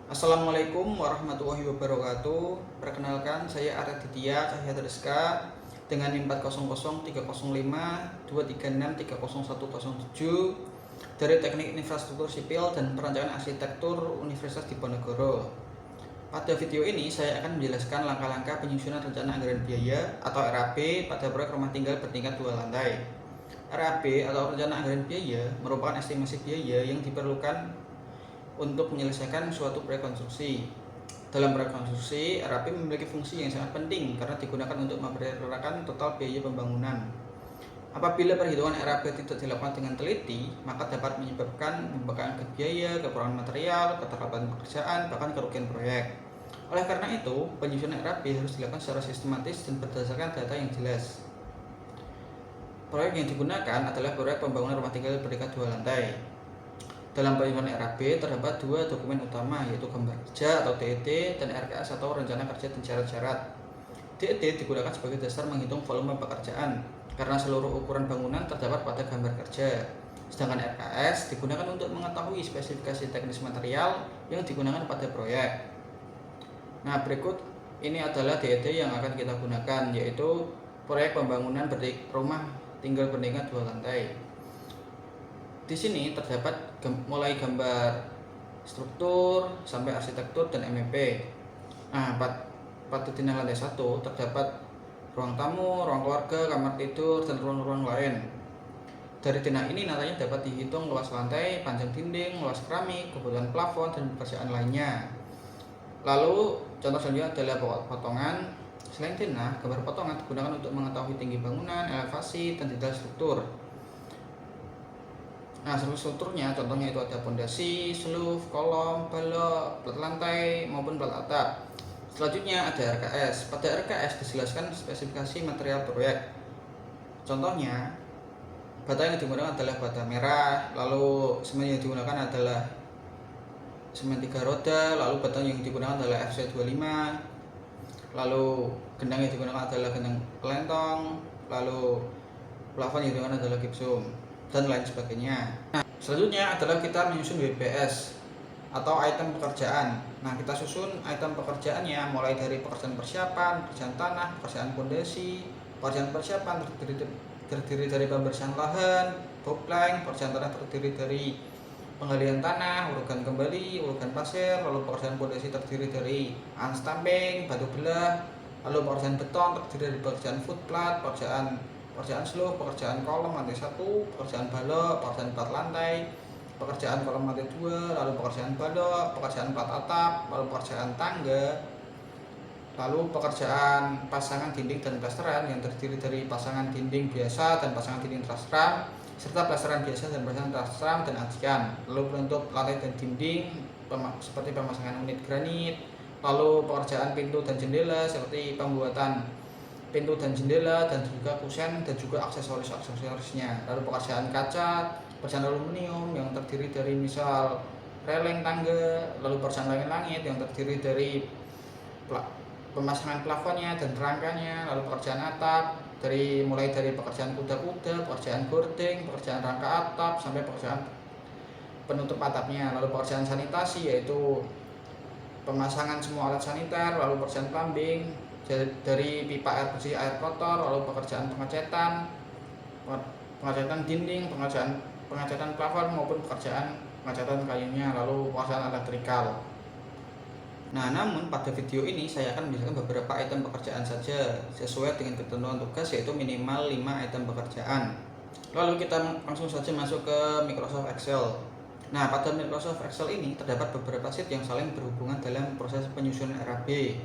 Assalamualaikum warahmatullahi wabarakatuh. Perkenalkan, saya Arya Ditya Cahya Rizka dengan NIM 4003053630107 dari Teknik Infrastruktur Sipil dan Perencanaan Arsitektur Universitas Diponegoro. Pada video ini saya akan menjelaskan langkah-langkah penyusunan rencana anggaran biaya atau RAB pada proyek rumah tinggal bertingkat 2 lantai. RAB atau rencana anggaran biaya merupakan estimasi biaya yang diperlukan untuk menyelesaikan suatu proyek konstruksi. Dalam proyek konstruksi, RAB memiliki fungsi yang sangat penting karena digunakan untuk memperkirakan total biaya pembangunan. Apabila perhitungan RAB tidak dilakukan dengan teliti, maka dapat menyebabkan pembengkakan biaya, kekurangan material, keterlambatan pekerjaan, bahkan kerugian proyek. Oleh karena itu, penyusunan RAB harus dilakukan secara sistematis dan berdasarkan data yang jelas. Proyek yang digunakan adalah proyek pembangunan rumah tinggal bertingkat 2 lantai. Dalam penyusunan RAB terdapat dua dokumen utama, yaitu gambar kerja atau DET dan RKS atau rencana kerja dan syarat-syarat. DET digunakan sebagai dasar menghitung volume pekerjaan karena seluruh ukuran bangunan terdapat pada gambar kerja. Sedangkan RKS digunakan untuk mengetahui spesifikasi teknis material yang digunakan pada proyek. Nah, berikut ini adalah DET yang akan kita gunakan, yaitu proyek pembangunan rumah tinggal bertingkat 2 lantai. Di sini terdapat mulai gambar struktur sampai arsitektur dan MEP. Nah, pada tindak lantai 1 terdapat ruang tamu, ruang keluarga, kamar tidur, dan ruang-ruang lain. Dari tindak ini nantinya dapat dihitung luas lantai, panjang dinding, luas keramik, kebutuhan plafon, dan pekerjaan lainnya. Lalu contoh selanjutnya adalah potongan. Selain tindak, gambar potongan digunakan untuk mengetahui tinggi bangunan, elevasi, dan detail struktur. Nah, strukturnya contohnya itu ada pondasi, seluf, kolom, balok, plat lantai maupun plat atap. Selanjutnya ada RKS. Pada RKS dijelaskan spesifikasi material proyek. Contohnya, bata yang digunakan adalah bata merah, lalu semen yang digunakan adalah semen 3 roda, lalu bata yang digunakan adalah FC25, lalu gendang yang digunakan adalah gendang pelentong, lalu plafon yang digunakan adalah gipsum, dan lain sebagainya. Nah, selanjutnya adalah kita menyusun WPS atau item pekerjaan. Nah, kita susun item pekerjaannya mulai dari pekerjaan persiapan, pekerjaan tanah, pekerjaan fondasi. Pekerjaan persiapan terdiri dari pembersihan lahan, boplank. Pekerjaan tanah terdiri dari penggalian tanah, urukan kembali, urukan pasir. Lalu pekerjaan fondasi terdiri dari unstamping, batu belah. Lalu pekerjaan beton terdiri dari pekerjaan footplat, pekerjaan seluf, pekerjaan kolom lantai 1, pekerjaan balok, pekerjaan plat lantai, pekerjaan kolom lantai 2, lalu pekerjaan balok, pekerjaan plat atap, lalu pekerjaan tangga, lalu pekerjaan pasangan dinding dan plesteran yang terdiri dari pasangan dinding biasa dan pasangan dinding trasram, serta plesteran biasa dan pasangan trasram dan ajian. Lalu penutup lantai dan dinding seperti pemasangan unit granit, lalu pekerjaan pintu dan jendela seperti pembuatan pintu dan jendela dan juga kusen dan juga aksesorisnya. Lalu pekerjaan kaca, pekerjaan aluminium yang terdiri dari misal releng tangga, lalu pekerjaan langit yang terdiri dari pemasangan plafonnya dan rangkanya, lalu pekerjaan atap mulai dari pekerjaan kuda-kuda, pekerjaan boarding, pekerjaan rangka atap sampai pekerjaan penutup atapnya. Lalu pekerjaan sanitasi yaitu pemasangan semua alat saniter, lalu pekerjaan plumbing dari pipa air bersih, air kotor, lalu pekerjaan pengecatan dinding, pengecatan plafon maupun pengecatan kayunya, lalu pekerjaan elektrikal. Nah, namun pada video ini saya akan menjelaskan beberapa item pekerjaan saja sesuai dengan ketentuan tugas, yaitu minimal 5 item pekerjaan. Lalu kita langsung saja masuk ke Microsoft Excel. Nah, pada Microsoft Excel ini terdapat beberapa sheet yang saling berhubungan dalam proses penyusunan RAB.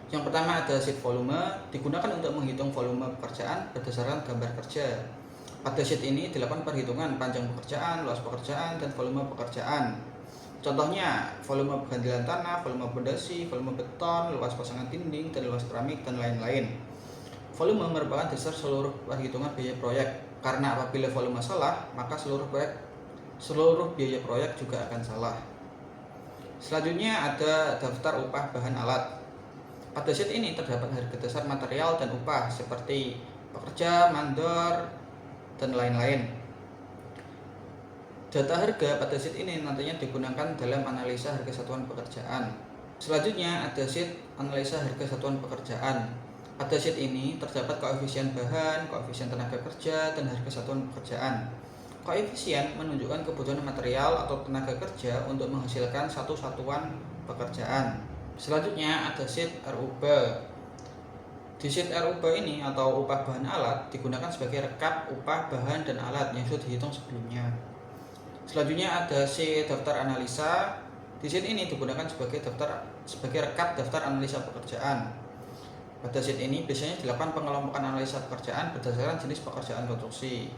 Yang pertama ada sheet volume, digunakan untuk menghitung volume pekerjaan berdasarkan gambar kerja. Pada sheet ini dilakukan perhitungan panjang pekerjaan, luas pekerjaan, dan volume pekerjaan. Contohnya, volume penggantian tanah, volume fondasi, volume beton, luas pasangan dinding, dan luas keramik, dan lain-lain. Volume merupakan dasar seluruh perhitungan biaya proyek, karena apabila volume salah, maka seluruh biaya proyek juga akan salah. Selanjutnya ada daftar upah bahan alat. Pada sheet ini terdapat harga dasar material dan upah seperti pekerja, mandor, dan lain-lain. Data harga pada sheet ini nantinya digunakan dalam analisa harga satuan pekerjaan. Selanjutnya ada sheet analisa harga satuan pekerjaan. Pada sheet ini terdapat koefisien bahan, koefisien tenaga kerja, dan harga satuan pekerjaan. Koefisien menunjukkan kebutuhan material atau tenaga kerja untuk menghasilkan satu satuan pekerjaan. Selanjutnya ada sheet RUB. Di sheet RUB ini atau upah bahan alat digunakan sebagai rekap upah bahan dan alat yang sudah dihitung sebelumnya. Selanjutnya ada sheet daftar analisa. Di sheet ini digunakan sebagai rekap daftar analisa pekerjaan. Pada sheet ini biasanya dilakukan pengelompokan analisa pekerjaan berdasarkan jenis pekerjaan konstruksi.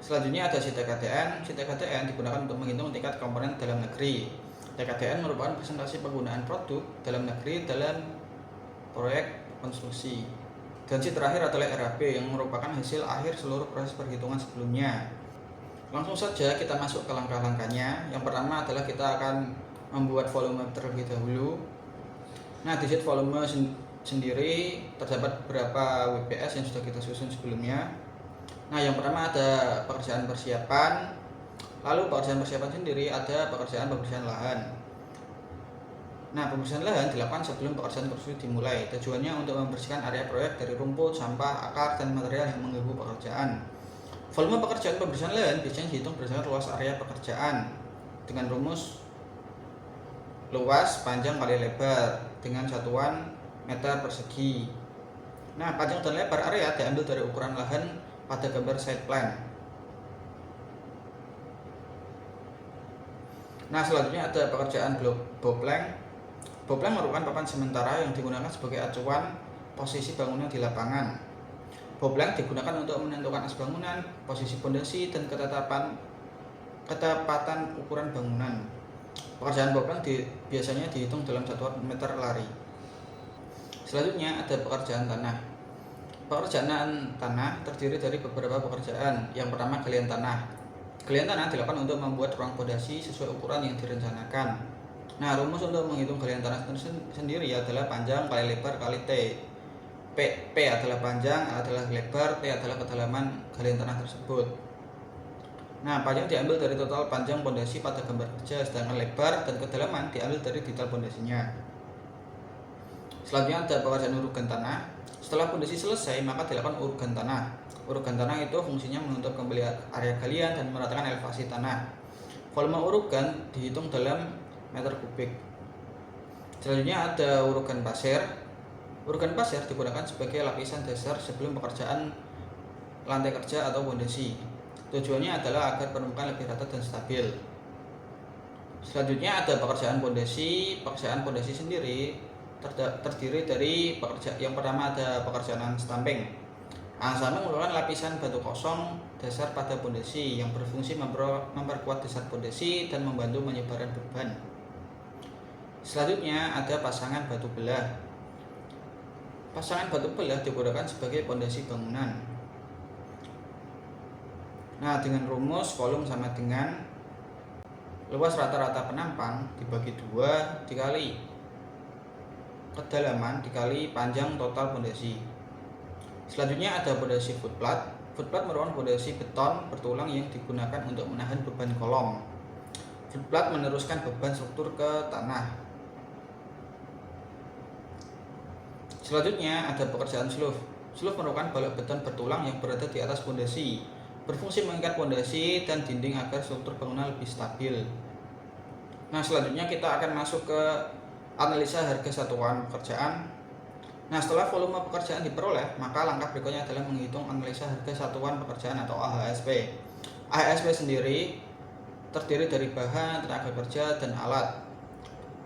Selanjutnya ada sheet TKTN. Sheet TKTN digunakan untuk menghitung tingkat komponen dalam negeri. TKTN merupakan presentasi penggunaan produk dalam negeri dalam proyek konstruksi. Dan sheet terakhir adalah RAP yang merupakan hasil akhir seluruh proses perhitungan sebelumnya. Langsung saja kita masuk ke langkah-langkahnya. Yang pertama adalah kita akan membuat volume terlebih dahulu. Nah, di sheet volume sendiri terdapat beberapa WPS yang sudah kita susun sebelumnya. Nah, yang pertama ada pekerjaan persiapan. Lalu pekerjaan persiapan sendiri ada pekerjaan pembersihan lahan. Nah, pembersihan lahan dilakukan sebelum pekerjaan konstruksi dimulai. Tujuannya untuk membersihkan area proyek dari rumput, sampah, akar, dan material yang mengganggu pekerjaan. Volume pekerjaan pembersihan lahan biasanya dihitung berdasarkan luas area pekerjaan dengan rumus luas panjang kali lebar dengan satuan meter persegi. Nah, panjang dan lebar area diambil dari ukuran lahan pada gambar site plan. Nah, selanjutnya ada pekerjaan boplank. Boplank merupakan papan sementara yang digunakan sebagai acuan posisi bangunan di lapangan. Boplank digunakan untuk menentukan as bangunan, posisi fondasi, dan ketepatan ukuran bangunan. Pekerjaan boplank biasanya dihitung dalam satuan meter lari. Selanjutnya ada pekerjaan tanah. Pekerjaan tanah terdiri dari beberapa pekerjaan. Yang pertama, galian tanah. Galian tanah dilakukan untuk membuat ruang fondasi sesuai ukuran yang direncanakan. Nah, rumus untuk menghitung galian tanah sendiri adalah panjang kali lebar kali T. P adalah panjang, A adalah lebar, T adalah kedalaman galian tanah tersebut. Nah, panjang diambil dari total panjang fondasi pada gambar kerja, sedangkan lebar dan kedalaman diambil dari detail fondasinya. Selanjutnya ada pekerjaan urugan tanah. Setelah fondasi selesai, maka dilakukan urugan tanah. Urugan tanah itu fungsinya menutup kembali area galian dan meratakan elevasi tanah. Volume urugan dihitung dalam meter kubik. Selanjutnya ada urugan pasir. Urugan pasir digunakan sebagai lapisan dasar sebelum pekerjaan lantai kerja atau fondasi. Tujuannya adalah agar permukaan lebih rata dan stabil. Selanjutnya ada pekerjaan fondasi. Pekerjaan fondasi sendiri terdiri dari yang pertama ada pekerjaan stamping. Stamping merupakan lapisan batu kosong dasar pada fondasi yang berfungsi memperkuat dasar fondasi dan membantu menyebarkan beban. Selanjutnya ada pasangan batu belah. Pasangan batu belah digunakan sebagai fondasi bangunan. Nah, dengan rumus volume sama dengan luas rata-rata penampang dibagi 2 dikali kedalaman dikali panjang total fondasi. Selanjutnya ada fondasi footplat. Footplat merupakan fondasi beton bertulang yang digunakan untuk menahan beban kolom. Footplat meneruskan beban struktur ke tanah. Selanjutnya ada pekerjaan slope. Slope merupakan balok beton bertulang yang berada di atas fondasi, berfungsi mengikat fondasi dan dinding agar struktur bangunan lebih stabil. Nah, selanjutnya kita akan masuk ke analisa harga satuan pekerjaan. Nah, setelah volume pekerjaan diperoleh, maka langkah berikutnya adalah menghitung analisa harga satuan pekerjaan atau AHSP. AHSP sendiri terdiri dari bahan, tenaga kerja, dan alat,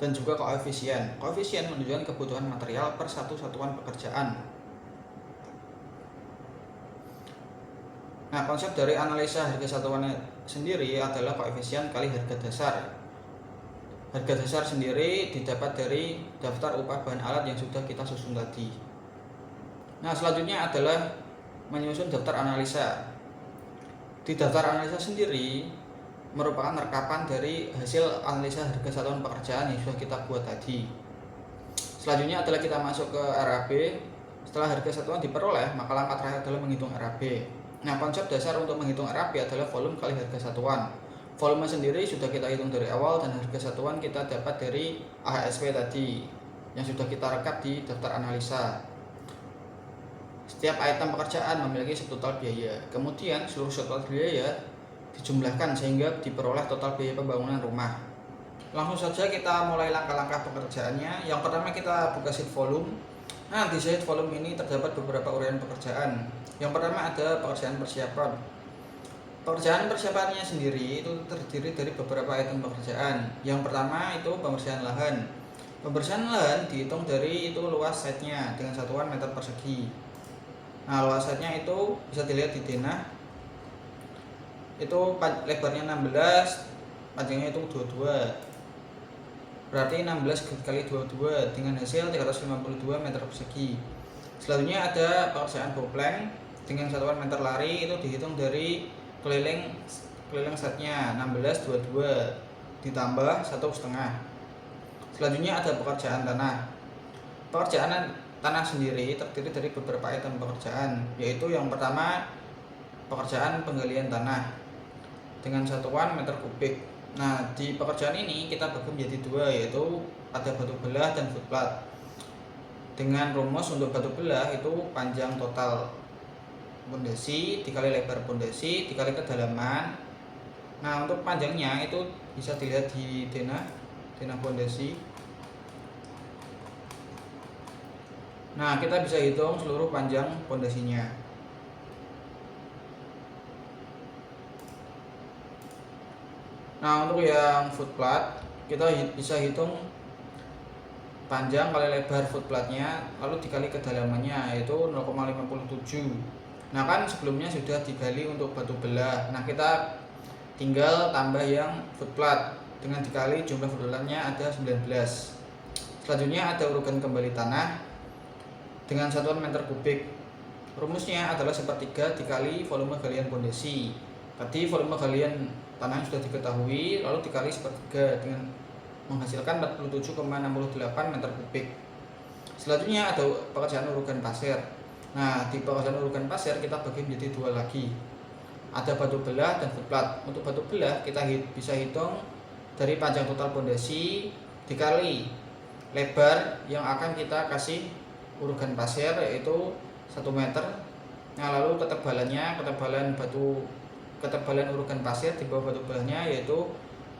dan juga koefisien. Koefisien menunjukkan kebutuhan material per satu satuan pekerjaan. Nah, konsep dari analisa harga satuan sendiri adalah koefisien kali harga dasar. Harga dasar sendiri didapat dari daftar upah bahan alat yang sudah kita susun tadi. Nah, selanjutnya adalah menyusun daftar analisa. Di daftar analisa sendiri merupakan rekapan dari hasil analisa harga satuan pekerjaan yang sudah kita buat tadi. Selanjutnya adalah kita masuk ke RAB. Setelah harga satuan diperoleh, maka langkah terakhir adalah menghitung RAB. Nah, konsep dasar untuk menghitung RAB adalah volume kali harga satuan. Volume sendiri sudah kita hitung dari awal dan harga satuan kita dapat dari AHSP tadi yang sudah kita rekap di daftar analisa. Setiap item pekerjaan memiliki subtotal biaya. Kemudian seluruh subtotal biaya dijumlahkan sehingga diperoleh total biaya pembangunan rumah. Langsung saja kita mulai langkah-langkah pekerjaannya. Yang pertama kita buka sheet volume. Nah, di sheet volume ini terdapat beberapa uraian pekerjaan. Yang pertama ada pekerjaan persiapan. Pekerjaan persiapannya sendiri itu terdiri dari beberapa item pekerjaan. Yang pertama itu pembersihan lahan. Pembersihan lahan dihitung dari itu luas site-nya dengan satuan meter persegi. Nah, luas site-nya itu bisa dilihat di denah. Itu lebarnya 16, panjangnya itu 22. Berarti 16 kali 22 dengan hasil 352 meter persegi. Selanjutnya ada pekerjaan boplank dengan satuan meter lari, itu dihitung dari keliling setnya 16 22 ditambah 1,5. Selanjutnya ada pekerjaan tanah. Pekerjaan tanah sendiri terdiri dari beberapa item pekerjaan, yaitu yang pertama pekerjaan penggalian tanah dengan satuan meter kubik. Nah, di pekerjaan ini kita bagi menjadi dua, yaitu ada batu belah dan footplat. Dengan rumus untuk batu belah itu panjang total pondasi dikali lebar pondasi dikali kedalaman. Nah, untuk panjangnya itu bisa dilihat di denah pondasi. Nah, kita bisa hitung seluruh panjang pondasinya. Nah, untuk yang footplat kita bisa hitung panjang kali lebar footplatnya lalu dikali kedalamannya, yaitu 0,57. Nah, kan sebelumnya sudah digali untuk batu belah. Nah, kita tinggal tambah yang footplat dengan dikali jumlah footplatnya ada 19. Selanjutnya ada urukan kembali tanah dengan satuan meter kubik. Rumusnya adalah 1/3 dikali volume galian pondasi. Tadi volume galian tanah sudah diketahui, lalu dikali 1/3 dengan menghasilkan 47,68 meter kubik. Selanjutnya ada pekerjaan urukan pasir. Nah, di pekerjaan urukan pasir kita bagi menjadi dua lagi. Ada batu belah dan footplat. Untuk batu belah kita bisa hitung dari panjang total pondasi dikali lebar yang akan kita kasih urukan pasir, yaitu 1 meter. Nah, lalu ketebalan urukan pasir di bawah batu belahnya yaitu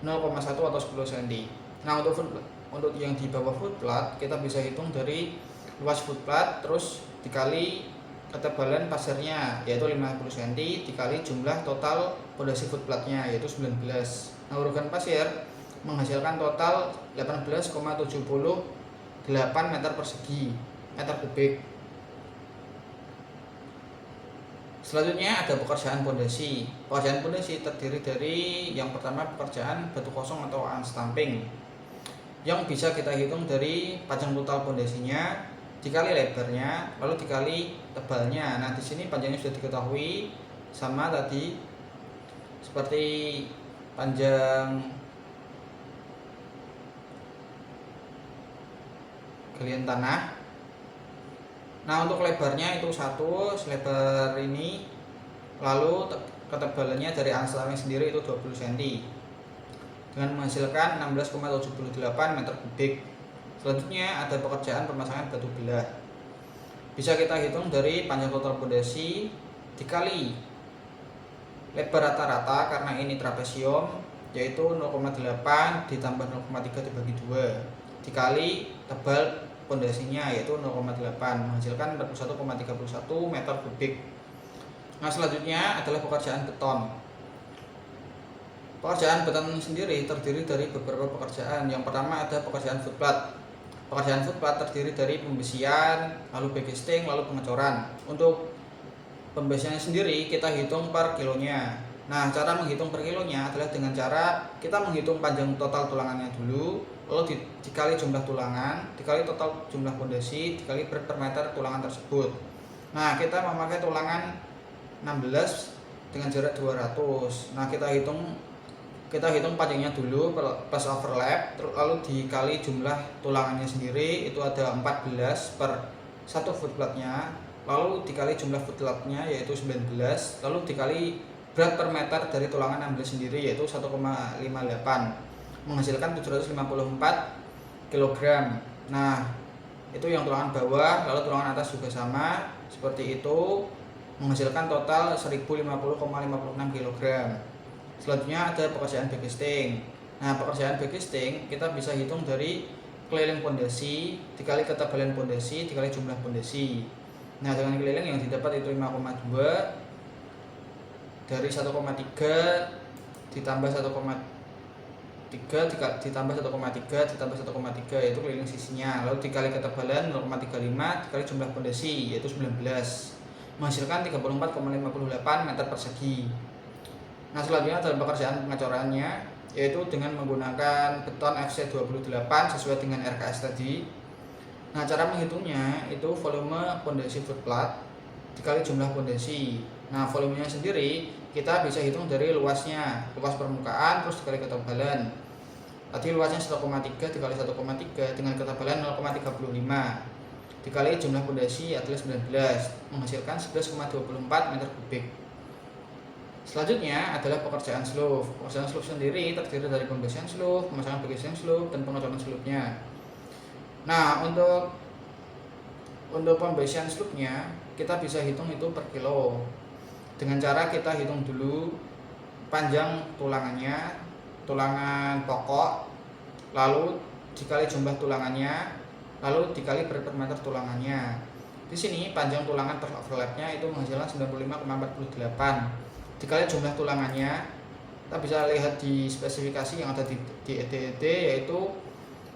0,1 atau 10 cm. Nah, untuk yang di bawah footplat kita bisa hitung dari luas footplat terus dikali ketebalan pasirnya yaitu 50 cm dikali jumlah total pondasi footplatnya yaitu 19. Nah, urukan pasir menghasilkan total 18,78 meter kubik. Selanjutnya ada pekerjaan pondasi. Pekerjaan pondasi terdiri dari yang pertama pekerjaan batu kosong atau unstamping, yang bisa kita hitung dari panjang total pondasinya dikali lebarnya lalu dikali tebalnya. Nah, di sini panjangnya sudah diketahui sama tadi seperti panjang galian tanah. Nah, untuk lebarnya itu 1 selebar ini, lalu ketebalannya dari unstamping sendiri itu 20 cm dengan menghasilkan 16,78 meter kubik. Selanjutnya ada pekerjaan pemasangan batu belah. Bisa kita hitung dari panjang total pondasi dikali lebar rata-rata karena ini trapesium yaitu 0,8 ditambah 0,3 dibagi 2 dikali tebal pondasinya yaitu 0,8 menghasilkan 41,31 meter kubik. Nah, selanjutnya adalah pekerjaan beton. Pekerjaan beton sendiri terdiri dari beberapa pekerjaan. Yang pertama ada pekerjaan footplat. Pekerjaan footplat terdiri dari pembesian, lalu backcasting, lalu pengecoran. Untuk pembesiannya sendiri kita hitung per kilonya. Nah, cara menghitung per kilonya adalah dengan cara kita menghitung panjang total tulangannya dulu, lalu dikali jumlah tulangan, dikali total jumlah pondasi, dikali berat per meter tulangan tersebut. Nah, kita memakai tulangan 16 dengan jarak 200. Nah, kita hitung panjangnya dulu plus overlap, lalu dikali jumlah tulangannya sendiri itu ada 14 per 1 footplatnya, lalu dikali jumlah footplatnya yaitu 19, lalu dikali berat per meter dari tulangan 16 sendiri, yaitu 1,58, menghasilkan 754 kg. Nah, itu yang tulangan bawah. Lalu tulangan atas juga sama seperti itu, menghasilkan total 1050,56 kg. Selanjutnya ada pekerjaan backing. Nah, pekerjaan backing kita bisa hitung dari keliling pondasi dikali ketebalan pondasi dikali jumlah pondasi. Nah, dengan keliling yang didapat itu 5,2 dari 1,3 ditambah 1,3 ditambah 1,3 ditambah 1,3 yaitu keliling sisinya, lalu dikali ketebalan 0,35 dikali jumlah pondasi yaitu 19, menghasilkan 34,58 meter persegi. Nah, selanjutnya dalam pekerjaan pengecorannya, yaitu dengan menggunakan beton FC28 sesuai dengan RKS tadi. Nah, cara menghitungnya itu volume pondasi footplat dikali jumlah pondasi. Nah, volumenya sendiri kita bisa hitung dari luasnya, luas permukaan terus dikali ketebalan. Tadi luasnya 1,3 dikali 1,3 dengan ketebalan 0,35 dikali jumlah pondasi adalah 19, menghasilkan 11,24 meter kubik. Selanjutnya adalah pekerjaan slope. Pekerjaan slope sendiri terdiri dari pembersihan slope, pemasangan backing slope, dan pengecoran slope-nya. Nah, untuk pembersihan slope-nya kita bisa hitung itu per kilo. Dengan cara kita hitung dulu panjang tulangannya, tulangan pokok, lalu dikali jumlah tulangannya, lalu dikali berat per meter tulangannya. Di sini panjang tulangan per overlapnya itu menghasilkan 95,48 dikali jumlah tulangannya. Kita bisa lihat di spesifikasi yang ada di EDED yaitu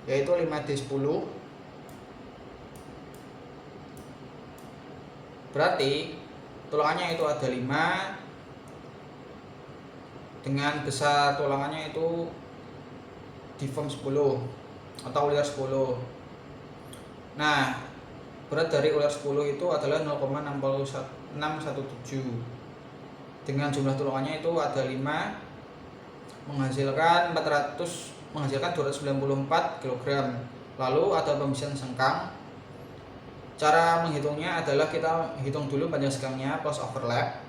5D10. Berarti tulangannya itu ada 5 dengan besar tulangannya itu deform 10 atau ulir 10. Nah, berat dari ulir 10 itu adalah 0,617 dengan jumlah tulangannya itu ada 5, menghasilkan 294 kg. Lalu ada pembersihan sengkang. Cara menghitungnya adalah kita hitung dulu panjang sengkangnya plus overlap,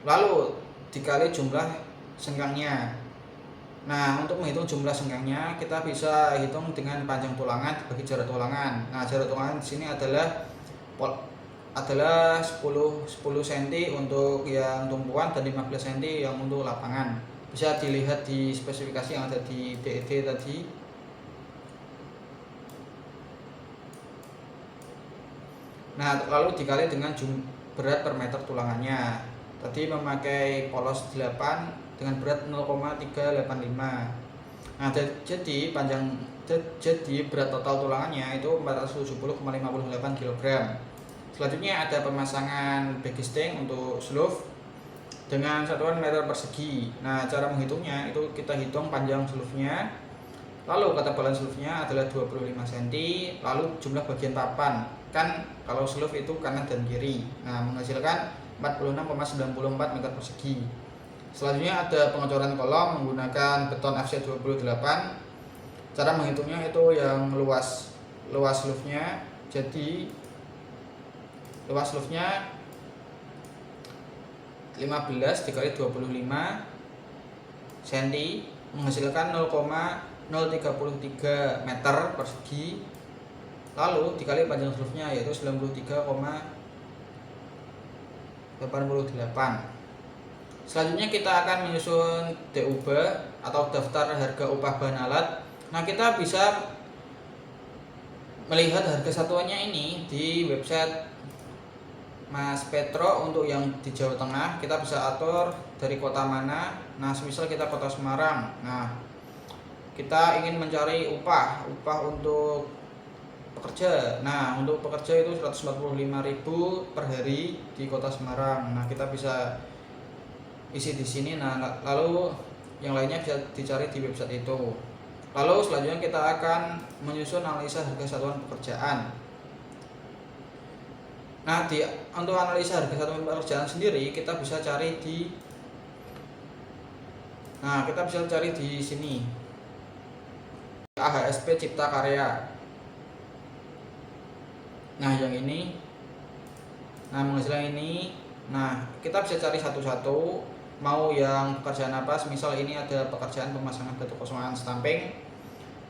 lalu dikali jumlah sengkangnya. Nah, untuk menghitung jumlah sengkangnya kita bisa hitung dengan panjang tulangan dibagi jarak tulangan. Nah, jarak tulangan di sini adalah 10 cm untuk yang tumpuan dan 15 cm yang untuk lapangan. Bisa dilihat di spesifikasi yang ada di DED tadi. Nah, lalu dikali dengan berat per meter tulangannya. Tadi memakai polos 8 dengan berat 0,385. Nah, jadi berat total tulangannya itu 470,58 kg. Selanjutnya ada pemasangan backing untuk slope dengan satuan meter persegi. Nah, cara menghitungnya itu kita hitung panjang slope-nya, lalu ketebalan slope-nya adalah 25 cm, lalu jumlah bagian papan. Kan kalau slope itu kanan dan kiri. Nah, menghasilkan 46,94 meter persegi. Selanjutnya ada pengecoran kolom menggunakan beton FC28. Cara menghitungnya itu yang luas slope-nya. Jadi luas slope-nya 15 dikali 25 cm, menghasilkan 0,033 meter persegi. Lalu dikali panjang slope-nya yaitu 93,88. Selanjutnya kita akan menyusun DUB atau daftar harga upah bahan alat. Nah, kita bisa melihat harga satuannya ini di website Mas Petro. Untuk yang di Jawa Tengah kita bisa atur dari kota mana. Nah, semisal kita kota Semarang. Nah, kita ingin mencari upah untuk pekerja. Nah, untuk pekerja itu 145.000 per hari di kota Semarang. Nah, kita bisa isi di sini. Nah, lalu yang lainnya bisa dicari di website itu. Lalu selanjutnya kita akan menyusun analisa harga satuan pekerjaan. Nah, untuk analisa harga satuan pekerjaan sendiri kita bisa cari di sini. AHSP Cipta Karya. Nah, yang ini. Nah, menghasilkan ini. Nah, kita bisa cari satu-satu. mau yang pekerjaan apa. Misal ini ada pekerjaan pemasangan batu kosongan stamping.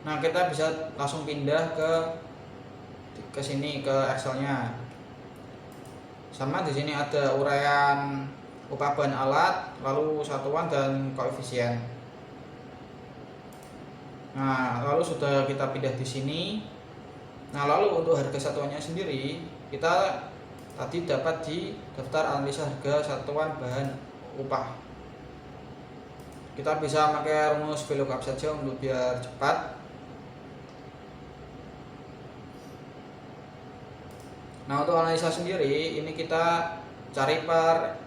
Nah, kita bisa langsung pindah ke sini ke Excelnya. Sama di sini ada uraian upah bahan alat, lalu satuan dan koefisien. Nah, lalu sudah kita pindah di sini. Nah, lalu untuk harga satuannya sendiri, kita tadi dapat di daftar analisa harga satuan bahan upah. Kita bisa pakai rumus VLOOKUP saja untuk biar cepat. Nah, untuk analisa sendiri ini kita cari per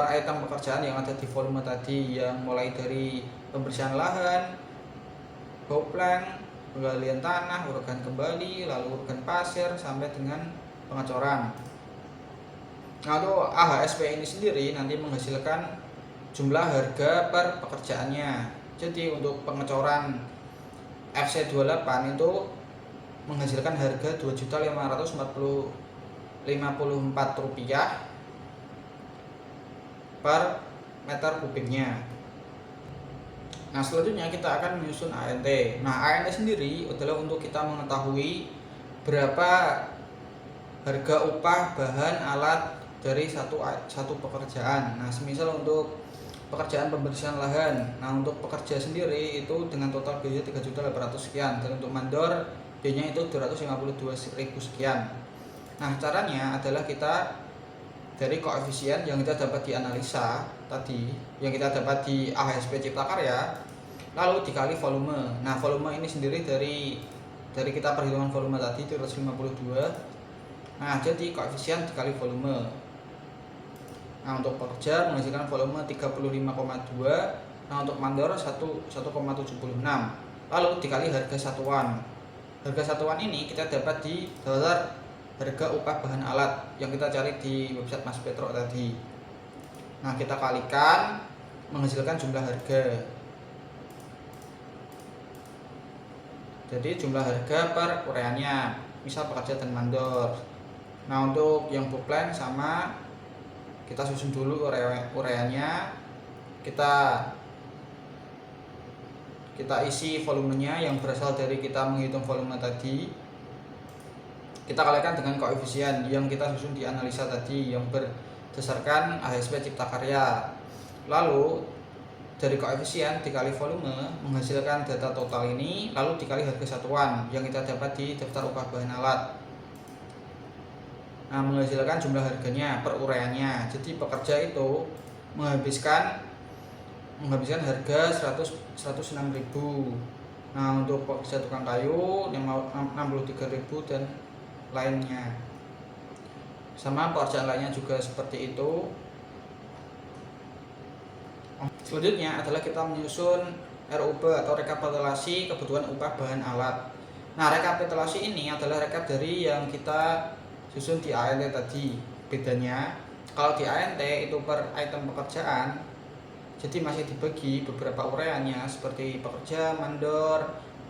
item pekerjaan yang ada di volume tadi, yang mulai dari pembersihan lahan, bau plank, penggalian tanah, urukan kembali, lalu urukan pasir sampai dengan pengecoran. Nah, untuk AHSP ini sendiri nanti menghasilkan jumlah harga per pekerjaannya. Jadi untuk pengecoran FC28 itu menghasilkan harga Rp2.554 per meter kubiknya. Nah, selanjutnya kita akan menyusun ANT. Nah, ANT sendiri adalah untuk kita mengetahui berapa harga upah bahan alat dari satu pekerjaan. Nah, semisal untuk pekerjaan pembersihan lahan, nah untuk pekerja sendiri itu dengan total biaya 3.800 sekian, dan untuk mandor biayanya itu 252.000 sekian. Nah, caranya adalah kita dari koefisien yang kita dapat dianalisa tadi, yang kita dapat di AHSP Cipta Karya, lalu dikali volume. Nah, volume ini sendiri dari kita perhitungan volume tadi 352. Nah, jadi koefisien dikali volume. Nah, untuk pekerja menghasilkan volume 35,2. Nah, untuk mandor 1,76. Lalu dikali harga satuan. Harga satuan ini kita dapat di dolar harga upah bahan alat yang kita cari di website Mas Petro tadi. Nah, kita kalikan menghasilkan jumlah harga. Jadi jumlah harga per uraiannya, misal pekerja dan mandor. Nah, untuk yang boplank sama, kita susun dulu uraiannya. Kita isi volumenya yang berasal dari kita menghitung volume tadi. Kita kalikan dengan koefisien yang kita susun di analisa tadi yang berdasarkan AHSP Cipta Karya. Lalu dari koefisien dikali volume menghasilkan data total ini, lalu dikali harga satuan yang kita dapat di daftar upah bahan alat. Nah, menghasilkan jumlah harganya per uraiannya. Jadi pekerja itu menghabiskan harga 106.000. Nah, untuk pekerja tukang kayu 63.000 dan lainnya. Sama pekerjaan lainnya juga seperti itu. Selanjutnya adalah kita menyusun RUP atau rekapitulasi kebutuhan upah bahan alat. Nah, rekapitulasi ini adalah rekap dari yang kita susun di ANT tadi. Bedanya kalau di ANT itu per item pekerjaan, jadi masih dibagi beberapa uraiannya seperti pekerja, mandor,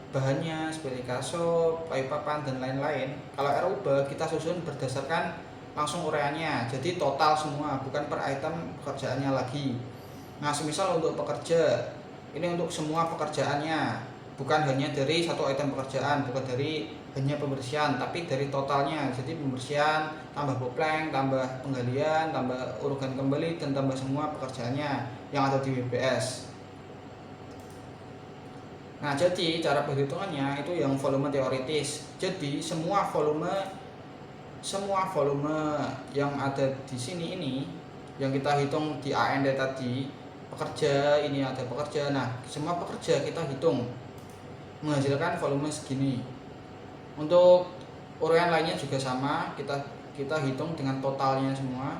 bahannya seperti kaso, kayu papan dan lain-lain. Kalau RUP kita susun berdasarkan langsung uraiannya, jadi total semua, bukan per item pekerjaannya lagi. Nah, semisal untuk pekerja, ini untuk semua pekerjaannya, bukan hanya dari satu item pekerjaan, bukan dari hanya pembersihan, tapi dari totalnya. Jadi pembersihan, tambah boplank, tambah penggalian, tambah urukan kembali, dan tambah semua pekerjaannya yang ada di WBS. Nah, jadi cara perhitungannya itu yang volume teoritis. Jadi semua volume yang ada di sini ini yang kita hitung di AND tadi, pekerja ini ada pekerja. Nah, semua pekerja kita hitung menghasilkan volume segini. Untuk uraian lainnya juga sama, kita hitung dengan totalnya semua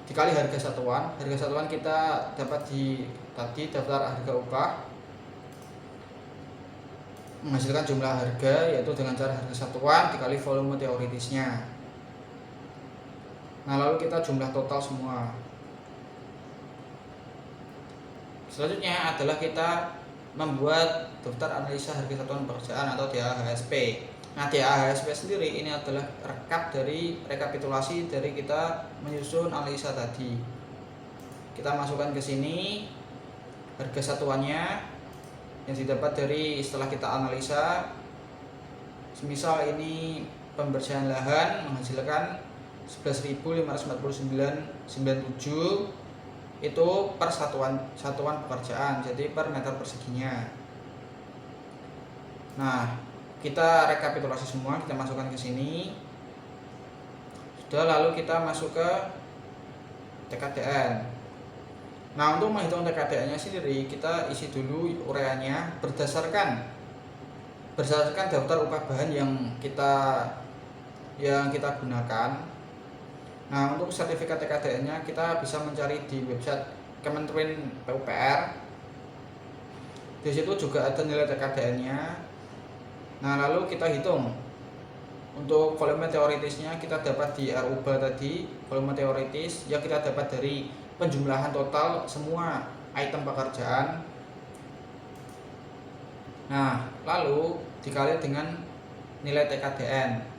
dikali harga satuan. Harga satuan kita dapat di tadi daftar harga upah, menghasilkan jumlah harga yaitu dengan cara harga satuan dikali volume teoritisnya. Nah, lalu kita jumlah total semua. Selanjutnya adalah kita membuat daftar analisa harga satuan pekerjaan atau DAHSP. Nah, DAHSP sendiri ini adalah rekapitulasi dari kita menyusun analisa tadi. kita masukkan ke sini harga satuannya yang didapat dari setelah kita analisa. Semisal ini pembersihan lahan menghasilkan 11.549,97 itu per satuan pekerjaan, jadi per meter perseginya. Nah, kita rekapitulasi semua, kita masukkan ke sini. Sudah, lalu kita masuk ke TKDN. Nah, untuk menghitung TKDN-nya sendiri, kita isi dulu ureanya berdasarkan daftar upah bahan yang kita gunakan. Nah, untuk sertifikat TKDN-nya kita bisa mencari di website Kementerian PUPR. Di situ juga ada nilai TKDN-nya. Nah, lalu kita hitung untuk volume teoritisnya, kita dapat di RUBA tadi, volume teoritis yang kita dapat dari penjumlahan total semua item pekerjaan. Nah, lalu dikali dengan nilai TKDN.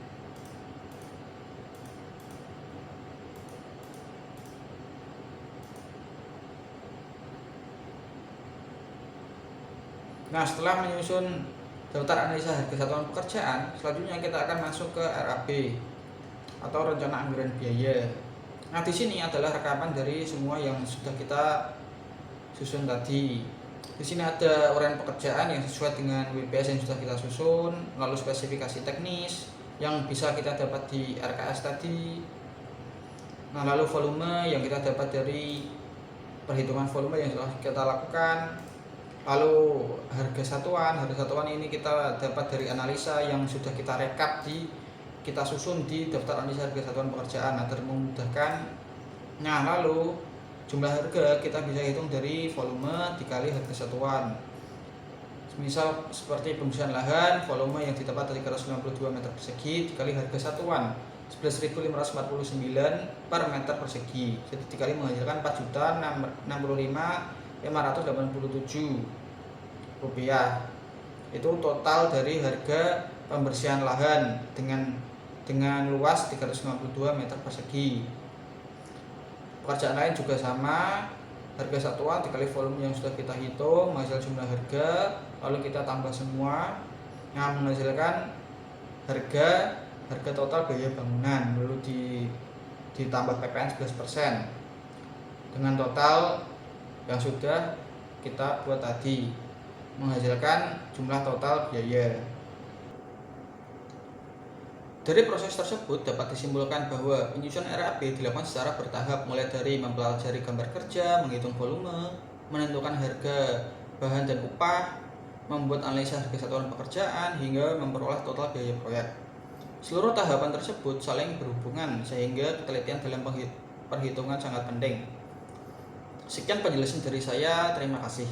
Nah, setelah menyusun daftar analisa harga satuan pekerjaan, selanjutnya kita akan masuk ke RAB atau rencana anggaran biaya. Nah, di sini adalah rekapan dari semua yang sudah kita susun tadi. Di sini ada uraian pekerjaan yang sesuai dengan WPS yang sudah kita susun, lalu spesifikasi teknis yang bisa kita dapat di RKS tadi. Nah, lalu volume yang kita dapat dari perhitungan volume yang sudah kita lakukan. Lalu harga satuan ini kita dapat dari analisa yang sudah kita rekap kita susun di daftar analisa harga satuan pekerjaan agar memudahkan. Nah, lalu jumlah harga kita bisa hitung dari volume dikali harga satuan. Misal seperti pembersihan lahan, volume yang didapat dari 392 meter persegi dikali harga satuan 11.549 per meter persegi, jadi dikali menghasilkan 4.065.587 rupiah. Itu total dari harga pembersihan lahan dengan luas 392 meter persegi. Pekerjaan lain juga sama, harga satuan dikali volume yang sudah kita hitung menghasilkan jumlah harga, lalu kita tambah semua yang menghasilkan harga total biaya bangunan, lalu ditambah PPN 11% dengan total yang sudah kita buat tadi, menghasilkan jumlah total biaya. Dari proses tersebut dapat disimpulkan bahwa penyusunan RAB dilakukan secara bertahap, mulai dari mempelajari gambar kerja, menghitung volume, menentukan harga bahan dan upah, membuat analisa harga satuan pekerjaan, hingga memperoleh total biaya proyek. Seluruh tahapan tersebut saling berhubungan sehingga ketelitian dalam perhitungan sangat penting. Sekian penjelasan dari saya, terima kasih.